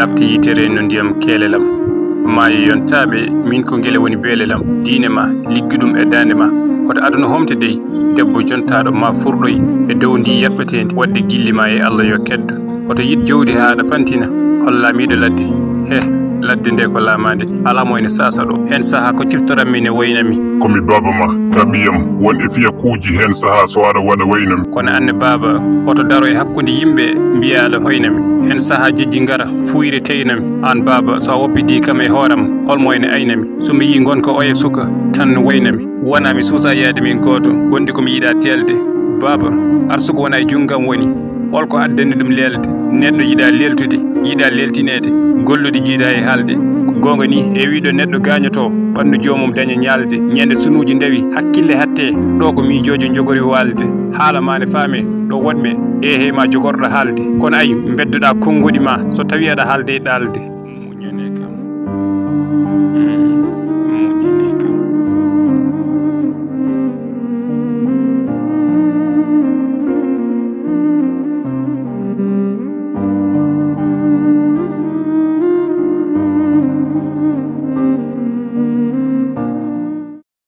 lafti yitere no ndiyam kelelam maayi yontaɓe min ko ngele woni beelelam diine ma liggudum e dande ma hoto aduna homte dey debbo jontaɗo ma furɗoy e dow ndi yaɓɓetende wadde gillima e Allah yo keddo hoto yid jawdi haɗa fantina hollamiɗo ladde ladde nde ko lamade alamo ene sasa ɗo hen saaha ko ciftoranmi ne waynami komi baba ma tabiyam wonde fiya kuuji hen saaha so aɗa waɗa waynami kono anne baba hoto daro e hakkude yimɓe mbiya aɗa hoynami hen saaha jejji ngara fuyre teynami an baba so a woppidi kam e hooram holmo ene aynami somi yi gonka oya suka tan waynami wona mi suusa yaade min goto gondi komi yiiɗa telde baba arsugo wona e junggam woni holko addani ɗum lelde neɗɗo yiiɗa leltude yiiɗa leltinede gollude jiida e haalde ko gonga ni heewiɗo neɗɗo gañoto ɓandu jomum daña ñalde ñande sunuji ndewi hakkille hatte ɗo ko miijojo jogori walde haala ma ne faame ɗo woɗɓe he ma jogorɗo haalde kono ay beddoɗa konngodi ma so tawi aɗa haalde e ɗalde